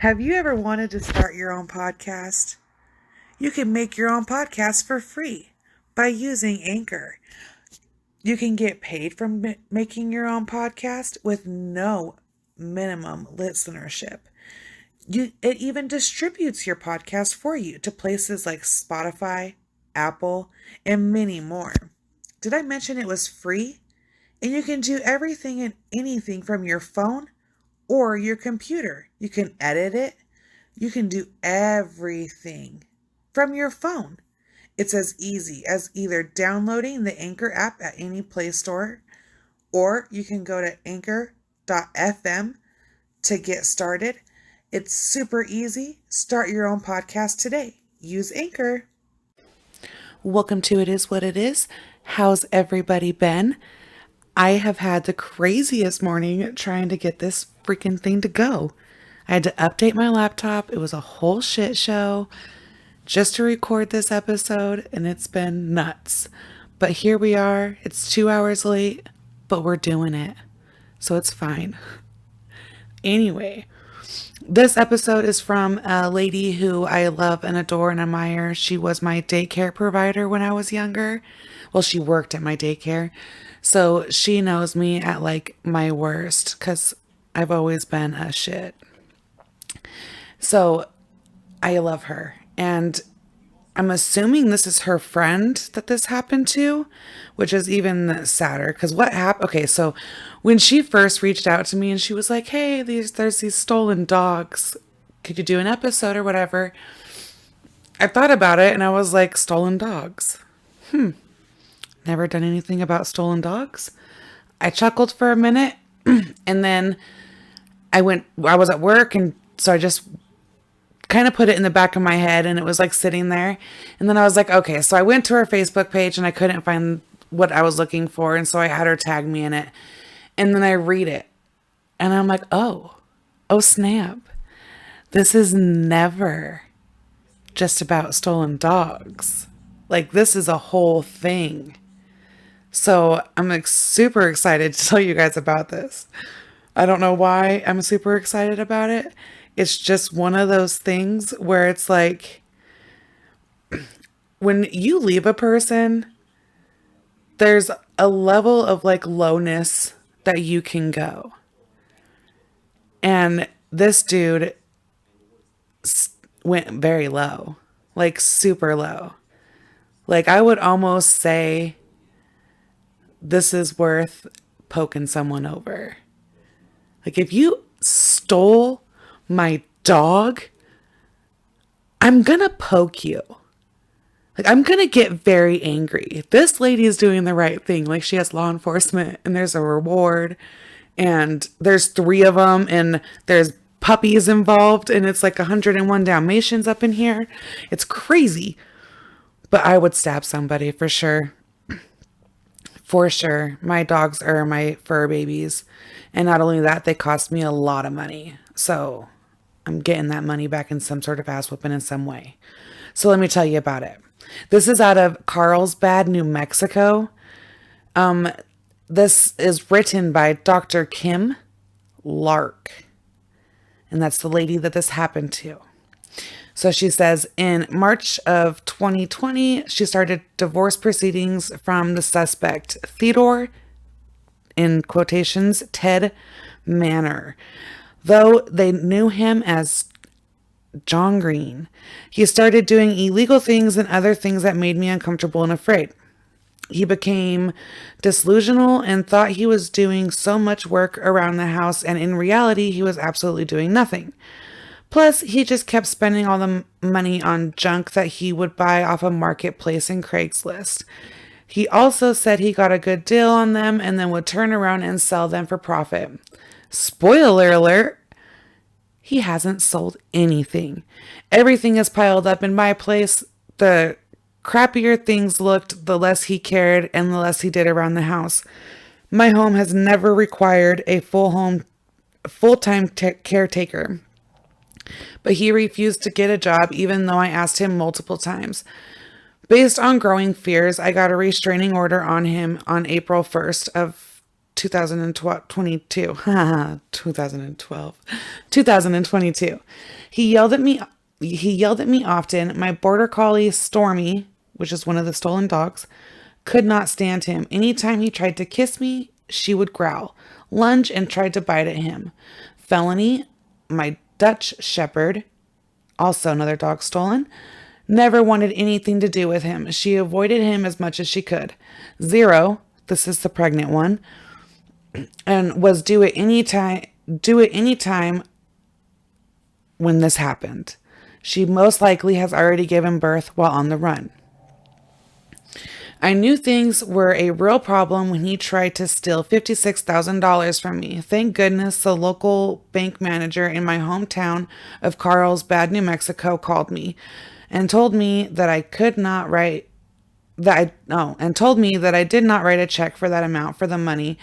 Have you ever wanted to start your own podcast? You can make your own podcast for free by using Anchor. You can get paid from making your own podcast with no minimum listenership. It even distributes your podcast for you to places like Spotify, Apple, and many more. Did I mention it was free? And you can do everything and anything from your phone or your computer. You can edit it. You can do everything from your phone. It's as easy as either downloading the Anchor app at any Play Store, or you can go to anchor.fm to get started. It's super easy. Start your own podcast today. Use Anchor. Welcome to It Is What It Is. How's everybody been? I have had the craziest morning trying to get this freaking thing to go. I had to update my laptop. It was a whole shit show just to record this episode, and it's been nuts. But here we are. It's 2 hours late, but we're doing it. So it's fine. Anyway, this episode is from a lady who I love and adore and admire. She was my daycare provider when I was younger. Well, she worked at my daycare. So she knows me at like my worst because I've always been a shit. So I love her. And I'm assuming this is her friend that this happened to, which is even sadder. Because what happened? Okay, so when she first reached out to me and she was like, hey, there's these stolen dogs. Could you do an episode or whatever? I thought about it and I was like, stolen dogs. Never done anything about stolen dogs. I chuckled for a minute and then I was at work, and so I just kind of put it in the back of my head and it was like sitting there. And then I was like, okay, so I went to her Facebook page and I couldn't find what I was looking for. And so I had her tag me in it. And then I read it and I'm like, oh snap. This is never just about stolen dogs. Like, this is a whole thing. So I'm like super excited to tell you guys about this. I don't know why I'm super excited about it. It's just one of those things where it's like, when you leave a person, there's a level of like lowness that you can go. And this dude went very low, like super low. Like, I would almost say this is worth poking someone over. Like, if you stole my dog, I'm gonna poke you. Like, I'm gonna get very angry. This lady is doing the right thing. Like, she has law enforcement and there's a reward and there's 3 of them and there's puppies involved and it's like 101 Dalmatians up in here. It's crazy. But I would stab somebody for sure. For sure. My dogs are my fur babies. And not only that, they cost me a lot of money. So I'm getting that money back in some sort of ass whooping in some way. So let me tell you about it. This is out of Carlsbad, New Mexico. This is written by Dr. Kim Lark. And that's the lady that this happened to. So she says, in March of 2020, she started divorce proceedings from the suspect, Theodore, in quotations, Ted Manor. Though they knew him as John Green, he started doing illegal things and other things that made me uncomfortable and afraid. He became disillusional and thought he was doing so much work around the house, and in reality, he was absolutely doing nothing. Plus, he just kept spending all the money on junk that he would buy off a marketplace and Craigslist. He also said he got a good deal on them and then would turn around and sell them for profit. Spoiler alert, he hasn't sold anything. Everything is piled up in my place. The crappier things looked, the less he cared and the less he did around the house. My home has never required a full-time caretaker. But he refused to get a job even though I asked him multiple times. Based on growing fears, I got a restraining order on him on April 1st of 2022. 2022. He yelled at me. He yelled at me often. My border collie, Stormy, which is one of the stolen dogs, could not stand him. Anytime he tried to kiss me, she would growl, lunge, and tried to bite at him. Felony, my Dutch Shepherd, also another dog stolen, never wanted anything to do with him. She avoided him as much as she could. Zero, this is the pregnant one, and was due at any time when this happened. She most likely has already given birth while on the run. I knew things were a real problem when he tried to steal $56,000 from me. Thank goodness the local bank manager in my hometown of Carlsbad, New Mexico called me and told me that I did not write a check for that amount for the money,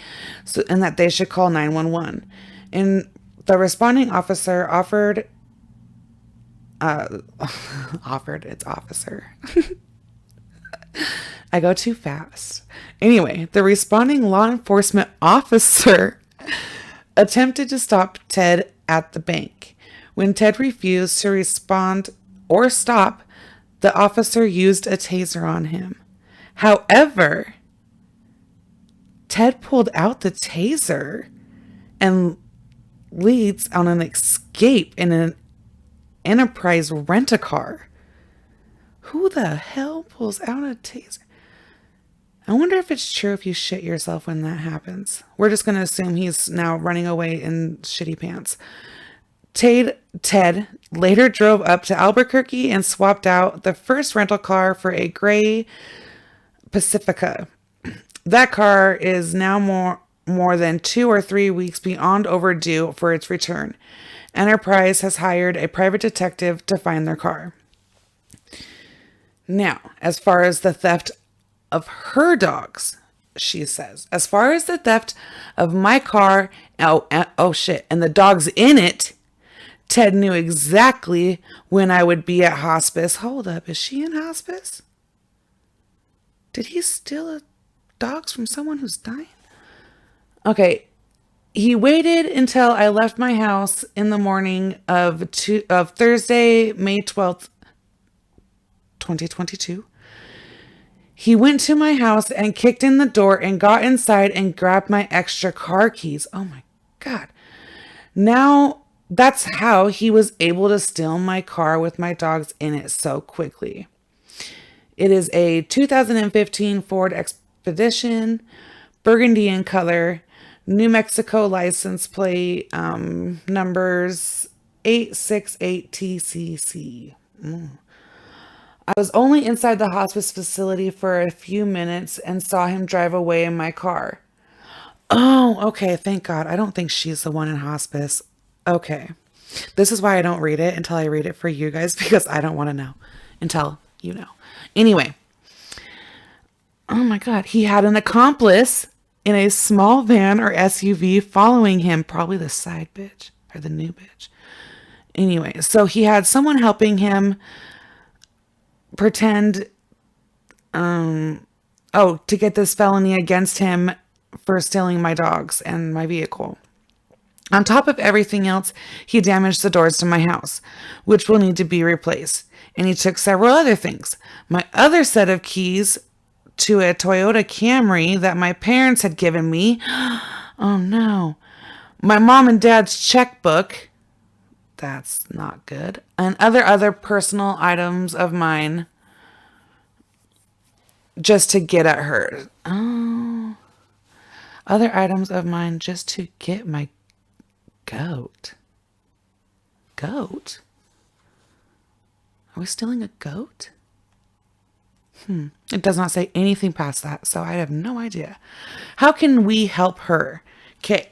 and that they should call 911. And the responding officer offered it's officer. I go too fast. Anyway, the responding law enforcement officer attempted to stop Ted at the bank. When Ted refused to respond or stop, the officer used a taser on him. However, Ted pulled out the taser and leads on an escape in an Enterprise rent-a-car. Who the hell pulls out a taser? I wonder if it's true if you shit yourself when that happens. We're just going to assume he's now running away in shitty pants. Ted later drove up to Albuquerque and swapped out the first rental car for a gray Pacifica. That car is now more than 2 or 3 weeks beyond overdue for its return. Enterprise has hired a private detective to find their car. Now, as far as the theft of her dogs, she says, as far as the theft of my car, oh shit, and the dogs in it, Ted knew exactly when I would be at hospice. Hold up, is she in hospice? Did he steal dogs from someone who's dying? Okay, he waited until I left my house in the morning of Thursday, May 12th, 2022. He went to my house and kicked in the door and got inside and grabbed my extra car keys. Oh my God. Now that's how he was able to steal my car with my dogs in it so quickly. It is a 2015 Ford Expedition, burgundy in color, New Mexico license plate numbers 868TCC. I was only inside the hospice facility for a few minutes and saw him drive away in my car. Oh, okay. Thank God. I don't think she's the one in hospice. Okay. This is why I don't read it until I read it for you guys, because I don't want to know until you know. Anyway. Oh my God. He had an accomplice in a small van or SUV following him, probably the side bitch or the new bitch. Anyway, so he had someone helping him pretend to get this felony against him for stealing my dogs and my vehicle. On top of everything else, he damaged the doors to my house, which will need to be replaced. And he took several other things. My other set of keys to a Toyota Camry that my parents had given me. Oh no. My mom and dad's checkbook. That's not good. And other personal items of mine just to get at her. Oh. Other items of mine just to get my goat. Goat? Are we stealing a goat? It does not say anything past that, so I have no idea. How can we help her? Okay.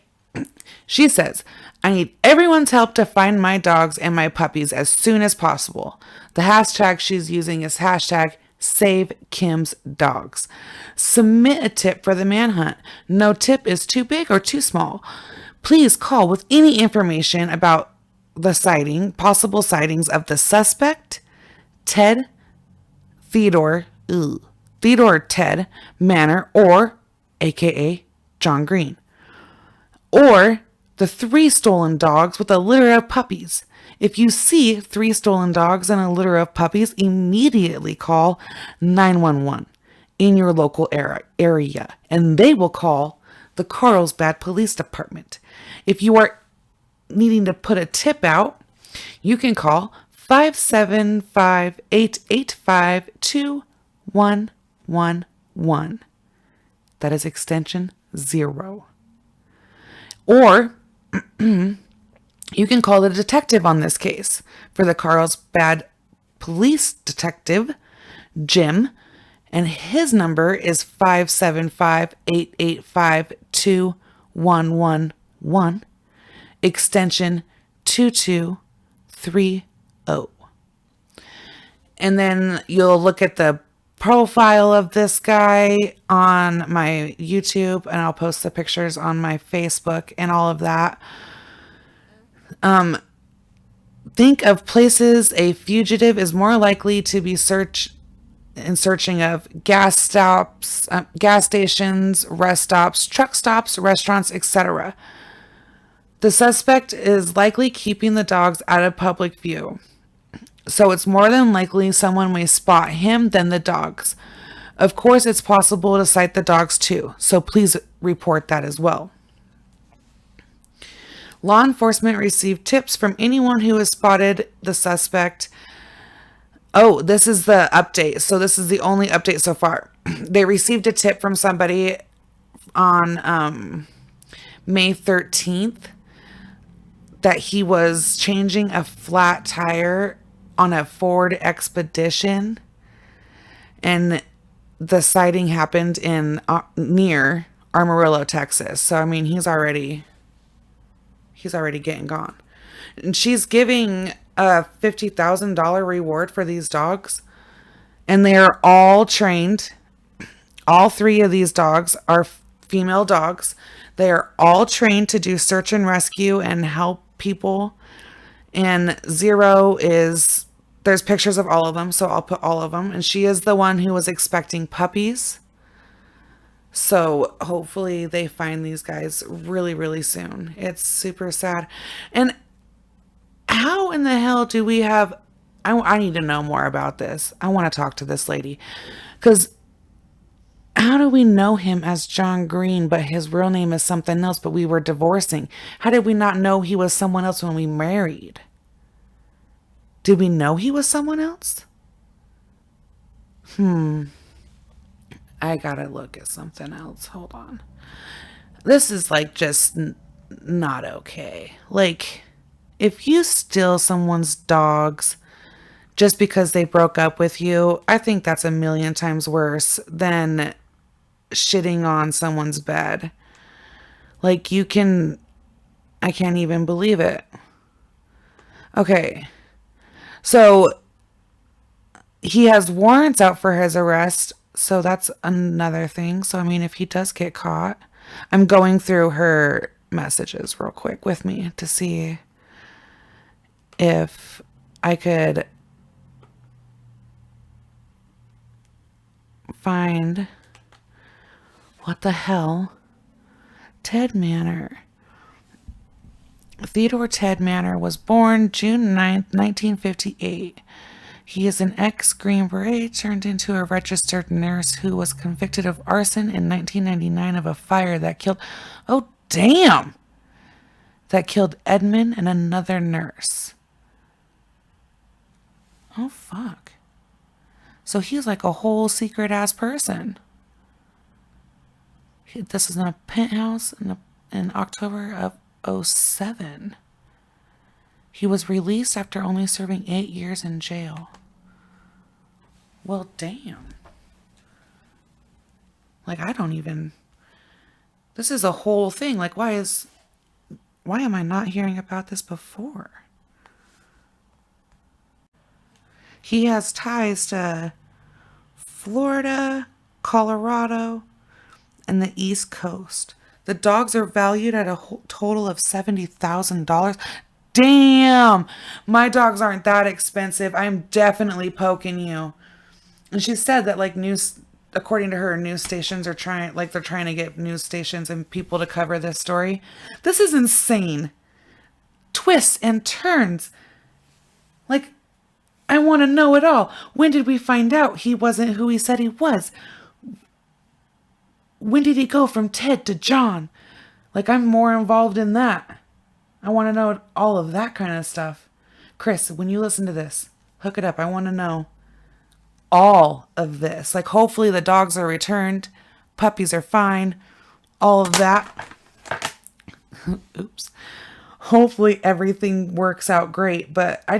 She says, I need everyone's help to find my dogs and my puppies as soon as possible. The hashtag she's using is hashtag Save Kim's Dogs. Submit a tip for the manhunt. No tip is too big or too small. Please call with any information about the possible sightings of the suspect, Theodore Ted Manor, or AKA John Green. Or the 3 stolen dogs with a litter of puppies. If you see 3 stolen dogs and a litter of puppies, immediately call 911 in your local area, and they will call the Carlsbad Police Department. If you are needing to put a tip out, you can call 575-885-2111. That is extension 0. Or you can call the detective on this case. For the Carlsbad Police Detective, Jim, and his number is 575-885-2111, extension 2230. And then you'll look at the profile of this guy on my YouTube, and I'll post the pictures on my Facebook and all of that. Think of places a fugitive is more likely to be searching of: gas stops, gas stations, rest stops, truck stops, restaurants, etc. The suspect is likely keeping the dogs out of public view, so it's more than likely someone may spot him than the dogs. Of course, it's possible to cite the dogs too, so please report that as well. Law enforcement received tips from anyone who has spotted the suspect. Oh, this is the update. So this is the only update so far. They received a tip from somebody on May 13th that he was changing a flat tire on a Ford Expedition, and the sighting happened in near Amarillo, Texas. So I mean, he's already getting gone. And she's giving a $50,000 reward for these dogs, and they are all trained. All 3 of these dogs are female dogs. They are all trained to do search and rescue and help people. And 0 is, there's pictures of all of them, so I'll put all of them. And she is the one who was expecting puppies. So hopefully they find these guys really, really soon. It's super sad. And how in the hell do we have... I need to know more about this. I want to talk to this lady. Because how do we know him as John Green, but his real name is something else, but we were divorcing? How did we not know he was someone else when we married? Did we know he was someone else? I gotta look at something else. Hold on. This is like just not okay. Like, if you steal someone's dogs just because they broke up with you, I think that's a million times worse than shitting on someone's bed. Like, I can't even believe it. Okay. So he has warrants out for his arrest. So that's another thing. So, I mean, if he does get caught, I'm going through her messages real quick with me to see if I could find what the hell. Ted Manor. Theodore Ted Manor was born June 9th, 1958. He is an ex-Green Beret turned into a registered nurse who was convicted of arson in 1999 of a fire that killed... Oh, damn! That killed Edmund and another nurse. Oh, fuck. So he's like a whole secret-ass person. This is in a penthouse in October of 2007. He was released after only serving 8 years in jail. Well, damn. Like, I don't even... This is a whole thing. Like, why am I not hearing about this before? He has ties to Florida, Colorado, and the East Coast. The dogs are valued at a total of $70,000. Damn! My dogs aren't that expensive. I'm definitely poking you. And she said that, like, according to her, news stations are trying, like they're trying to get news stations and people to cover this story. This is insane. Twists and turns. Like, I want to know it all. When did we find out he wasn't who he said he was? When did he go from Ted to John? Like, I'm more involved in that. I want to know all of that kind of stuff. Chris, when you listen to this, hook it up. I want to know all of this. Like, hopefully the dogs are returned. Puppies are fine. All of that. Oops. Hopefully everything works out great. But I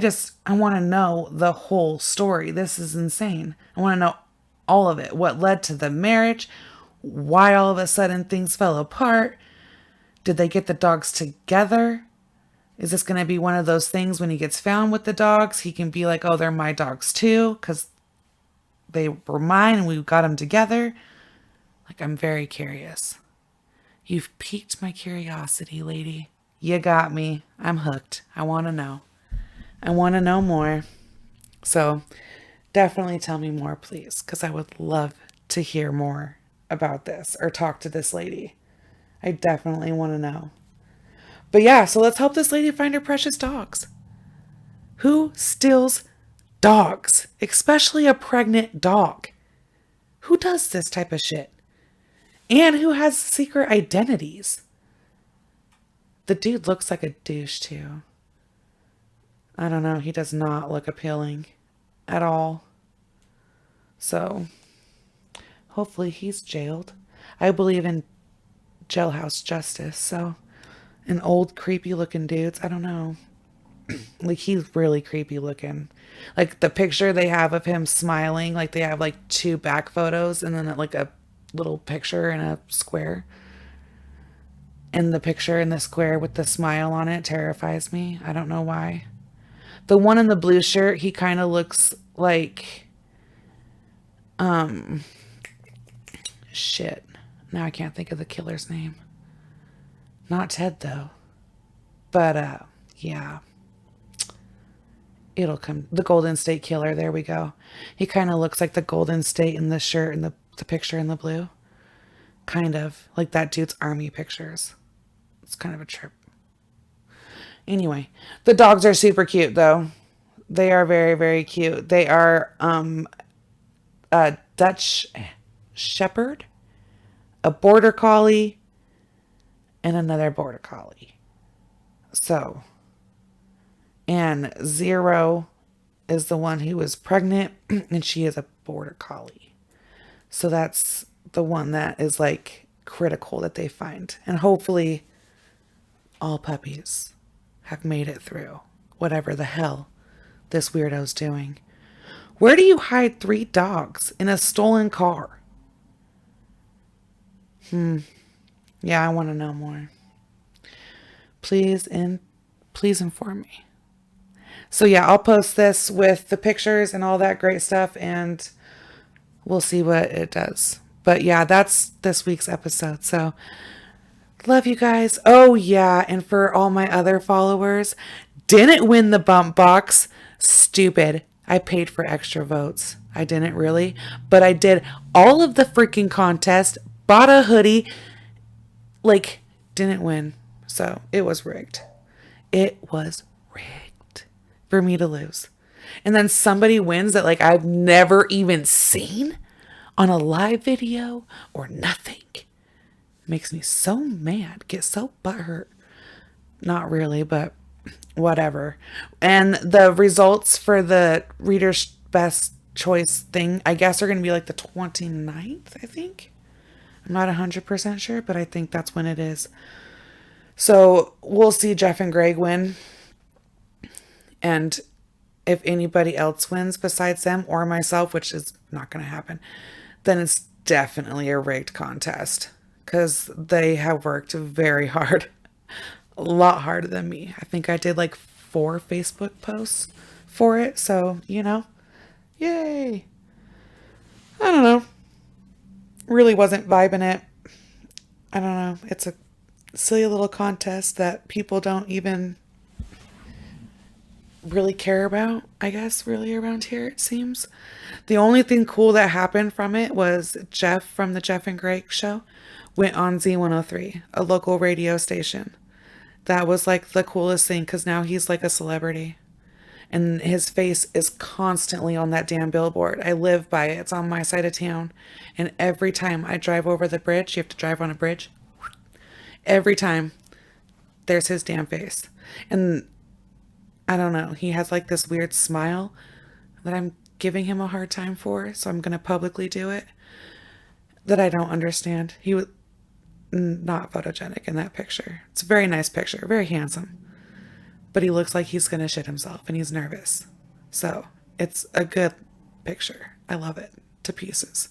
want to know the whole story. This is insane. I want to know all of it. What led to the marriage? Why all of a sudden things fell apart? Did they get the dogs together? Is this going to be one of those things when he gets found with the dogs, he can be like, oh, they're my dogs too, because they were mine and we got them together? Like, I'm very curious. You've piqued my curiosity, lady. You got me. I'm hooked. I want to know. I want to know more. So definitely tell me more, please, because I would love to hear more about this or talk to this lady. I definitely want to know. But yeah, so let's help this lady find her precious dogs. Who steals dogs? Especially a pregnant dog. Who does this type of shit? And who has secret identities? The dude looks like a douche too. I don't know. He does not look appealing at all. So hopefully he's jailed. I believe in jailhouse justice. So, and old creepy looking dudes, I don't know. Like, he's really creepy looking. Like, the picture they have of him smiling, like they have like 2 back photos and then like a little picture in a square. And the picture in the square with the smile on it terrifies me. I don't know why. The one in the blue shirt, he kind of looks like shit. Now I can't think of the killer's name. Not Ted though. But yeah. It'll come. The Golden State Killer, there we go. He kind of looks like the Golden State in the shirt and the picture in the blue. Kind of like that dude's army pictures. It's kind of a trip. Anyway, the dogs are super cute though. They are very, very cute. They are a Dutch Shepherd, a Border Collie, and another Border Collie. So, and Zero is the one who is pregnant, and she is a Border Collie. So that's the one that is like critical that they find. And hopefully all puppies have made it through whatever the hell this weirdo's doing. Where do you hide 3 dogs in a stolen car? Yeah, I want to know more. Please inform me. So yeah, I'll post this with the pictures and all that great stuff, and we'll see what it does. But yeah, that's this week's episode. So love you guys. Oh yeah, and for all my other followers, didn't win the bump box. Stupid. I paid for extra votes. I didn't really, but I did all of the freaking contest, bought a hoodie, like didn't win. So it was rigged. It was rigged for me to lose. And then somebody wins that like I've never even seen on a live video or nothing. Makes me so mad. Get so butthurt. Not really, but whatever. And the results for the Reader's Best Choice thing, I guess, are going to be like the 29th, I think. I'm not 100% sure, but I think that's when it is. So we'll see Jeff and Greg win. And if anybody else wins besides them or myself, which is not going to happen, then it's definitely a rigged contest because they have worked very hard. A lot harder than me. I think I did like 4 Facebook posts for it. So, you know, yay. I don't know. Really wasn't vibing it. I don't know. It's a silly little contest that people don't even really care about, I guess, really around here, it seems. The only thing cool that happened from it was Jeff from the Jeff and Greg show went on Z103, a local radio station. That was like the coolest thing because now he's like a celebrity. And his face is constantly on that damn billboard. I live by it. It's on my side of town. And every time I drive over the bridge, you have to drive on a bridge. Every time there's his damn face. And I don't know, he has like this weird smile that I'm giving him a hard time for, so I'm going to publicly do it. That I don't understand. He was not photogenic in that picture. It's a very nice picture, very handsome. But he looks like he's going to shit himself and he's nervous. So it's a good picture. I love it to pieces.